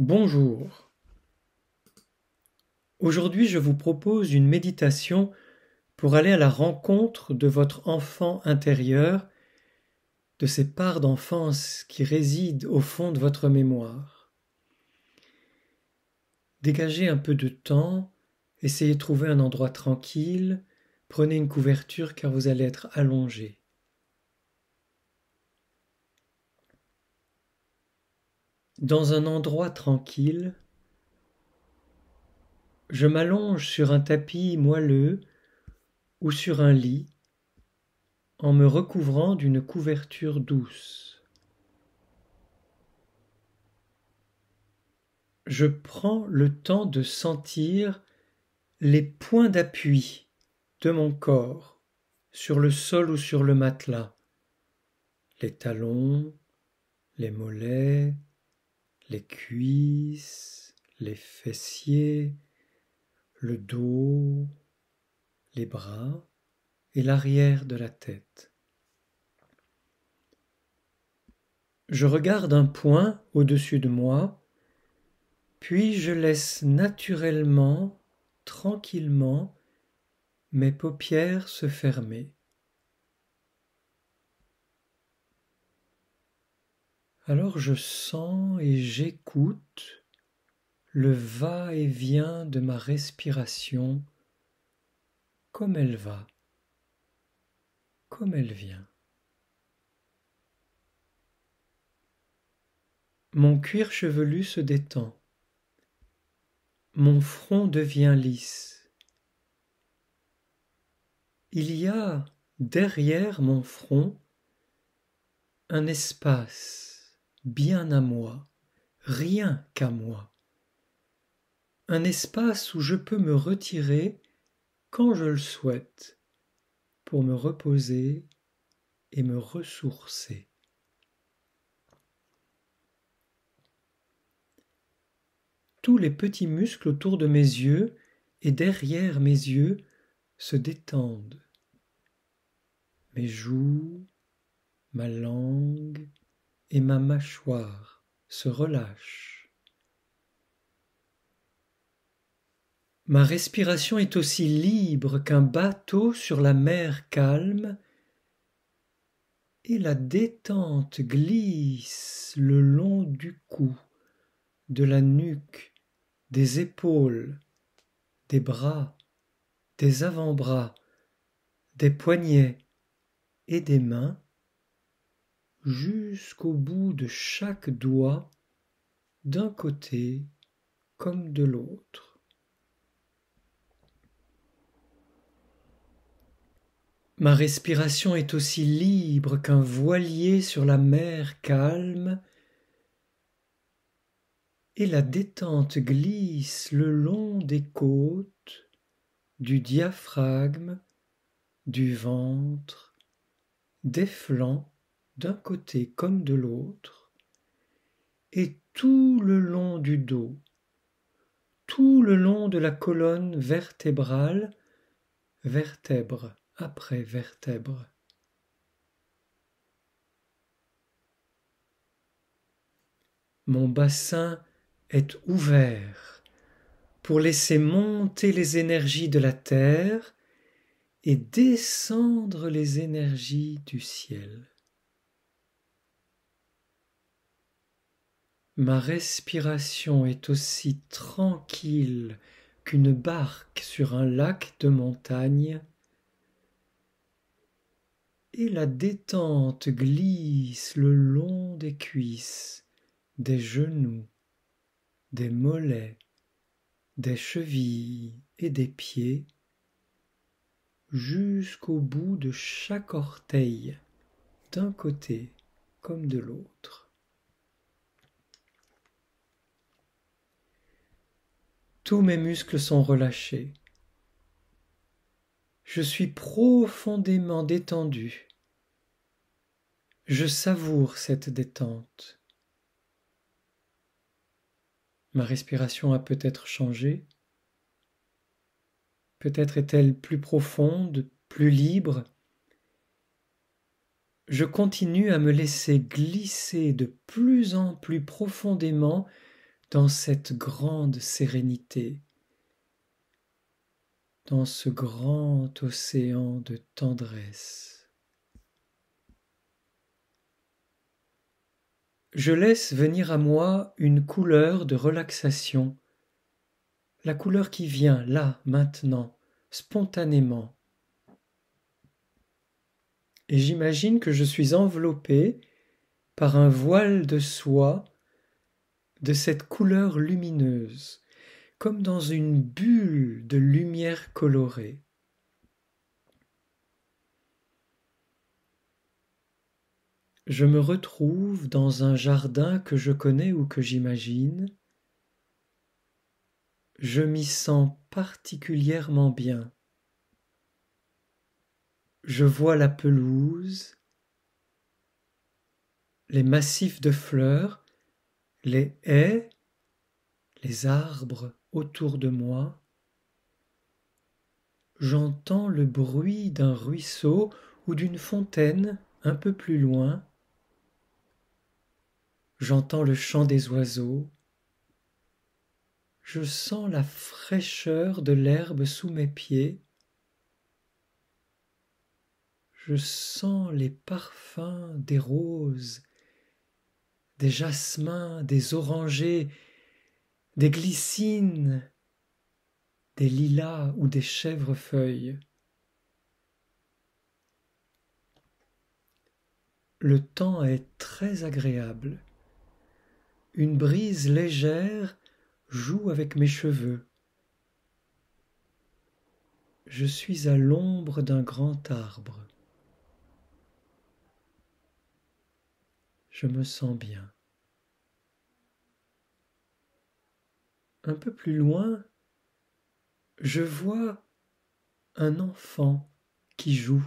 Bonjour. Aujourd'hui, je vous propose une méditation pour aller à la rencontre de votre enfant intérieur, de ces parts d'enfance qui résident au fond de votre mémoire. Dégagez un peu de temps, essayez de trouver un endroit tranquille, prenez une couverture car vous allez être allongé. Dans un endroit tranquille, je m'allonge sur un tapis moelleux ou sur un lit en me recouvrant d'une couverture douce. Je prends le temps de sentir les points d'appui de mon corps sur le sol ou sur le matelas, les talons, les mollets, les cuisses, les fessiers, le dos, les bras et l'arrière de la tête. Je regarde un point au-dessus de moi, puis je laisse naturellement, tranquillement, mes paupières se fermer. Alors je sens et j'écoute le va-et-vient de ma respiration, comme elle va, comme elle vient. Mon cuir chevelu se détend. Mon front devient lisse. Il y a derrière mon front un espace bien à moi, rien qu'à moi. Un espace où je peux me retirer quand je le souhaite pour me reposer et me ressourcer. Tous les petits muscles autour de mes yeux et derrière mes yeux se détendent. Mes joues, ma langue et ma mâchoire se relâchent. Ma respiration est aussi libre qu'un bateau sur la mer calme et la détente glisse le long du cou, de la nuque, des épaules, des bras, des avant-bras, des poignets et des mains, jusqu'au bout de chaque doigt, d'un côté comme de l'autre. Ma respiration est aussi libre qu'un voilier sur la mer calme, et la détente glisse le long des côtes, du diaphragme, du ventre, des flancs d'un côté comme de l'autre, et tout le long du dos, tout le long de la colonne vertébrale, vertèbre après vertèbre. Mon bassin est ouvert pour laisser monter les énergies de la terre et descendre les énergies du ciel. Ma respiration est aussi tranquille qu'une barque sur un lac de montagne, et la détente glisse le long des cuisses, des genoux, des mollets, des chevilles et des pieds, jusqu'au bout de chaque orteil, d'un côté comme de l'autre. Tous mes muscles sont relâchés. Je suis profondément détendu. Je savoure cette détente. Ma respiration a peut-être changé. Peut-être est-elle plus profonde, plus libre. Je continue à me laisser glisser de plus en plus profondément dans cette grande sérénité, dans ce grand océan de tendresse. Je laisse venir à moi une couleur de relaxation, la couleur qui vient là, maintenant, spontanément. Et j'imagine que je suis enveloppé par un voile de soie de cette couleur lumineuse, comme dans une bulle de lumière colorée. Je me retrouve dans un jardin que je connais ou que j'imagine. Je m'y sens particulièrement bien. Je vois la pelouse, les massifs de fleurs, les haies, les arbres autour de moi. J'entends le bruit d'un ruisseau ou d'une fontaine un peu plus loin. J'entends le chant des oiseaux. Je sens la fraîcheur de l'herbe sous mes pieds. Je sens les parfums des roses, des jasmins, des orangers, des glycines, des lilas ou des chèvrefeuilles. Le temps est très agréable. Une brise légère joue avec mes cheveux. Je suis à l'ombre d'un grand arbre. Je me sens bien. Un peu plus loin, je vois un enfant qui joue.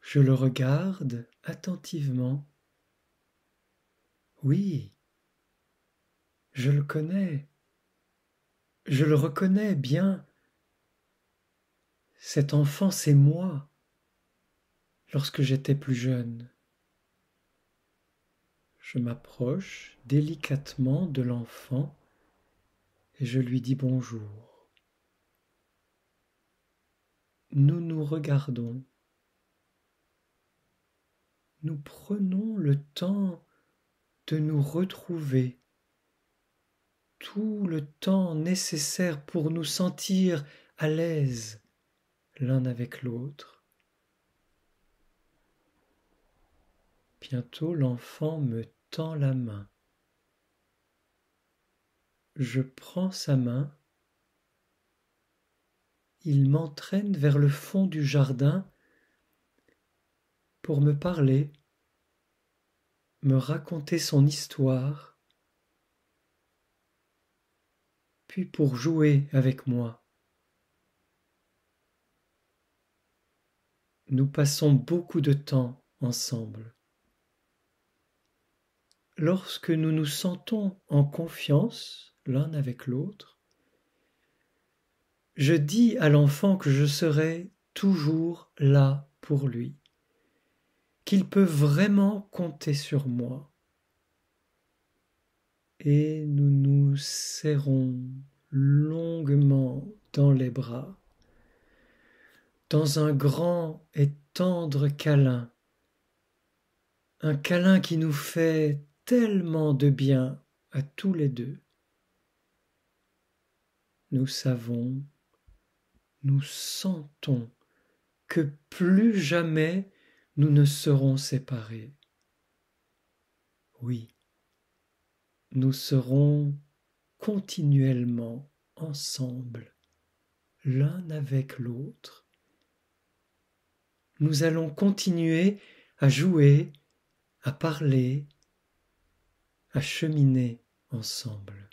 Je le regarde attentivement. Oui, je le connais. Je le reconnais bien. Cet enfant, c'est moi, lorsque j'étais plus jeune. Je m'approche délicatement de l'enfant et je lui dis bonjour. Nous nous regardons. Nous prenons le temps de nous retrouver, tout le temps nécessaire pour nous sentir à l'aise l'un avec l'autre. Bientôt l'enfant me tend la main. Je prends sa main. Il m'entraîne vers le fond du jardin pour me parler, me raconter son histoire, puis pour jouer avec moi. Nous passons beaucoup de temps ensemble. Lorsque nous nous sentons en confiance l'un avec l'autre, je dis à l'enfant que je serai toujours là pour lui, qu'il peut vraiment compter sur moi. Et nous nous serrons longuement dans les bras, dans un grand et tendre câlin, un câlin qui nous fait tellement de bien à tous les deux. Nous savons, nous sentons que plus jamais nous ne serons séparés. Oui, nous serons continuellement ensemble, l'un avec l'autre. Nous allons continuer à jouer, à parler, à cheminer ensemble.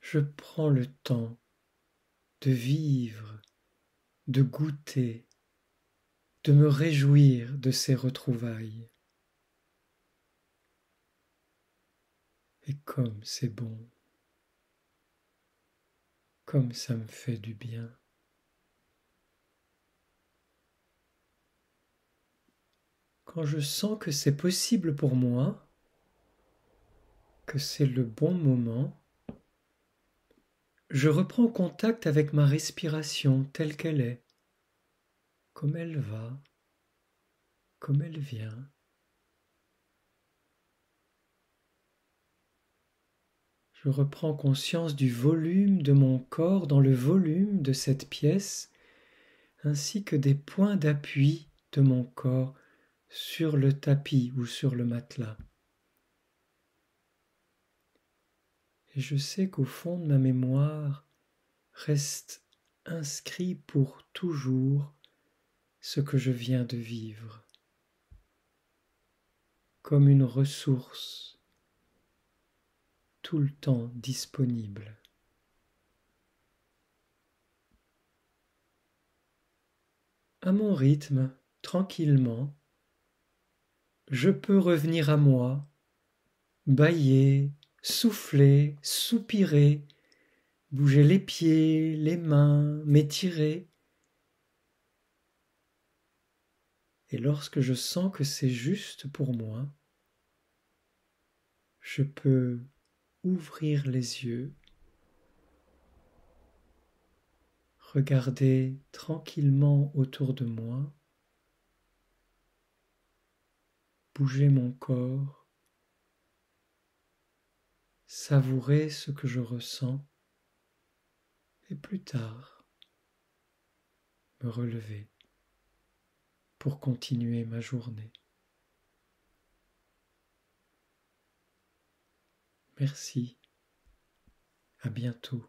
Je prends le temps de vivre, de goûter, de me réjouir de ces retrouvailles. Et comme c'est bon, comme ça me fait du bien. Quand je sens que c'est possible pour moi, que c'est le bon moment, je reprends contact avec ma respiration telle qu'elle est, comme elle va, comme elle vient. Je reprends conscience du volume de mon corps dans le volume de cette pièce, ainsi que des points d'appui de mon corps sur le tapis ou sur le matelas. Et je sais qu'au fond de ma mémoire reste inscrit pour toujours ce que je viens de vivre, comme une ressource tout le temps disponible. À mon rythme, tranquillement, je peux revenir à moi, bâiller, souffler, soupirer, bouger les pieds, les mains, m'étirer. Et lorsque je sens que c'est juste pour moi, je peux ouvrir les yeux, regarder tranquillement autour de moi, bouger mon corps, savourer ce que je ressens et plus tard me relever pour continuer ma journée. Merci, à bientôt.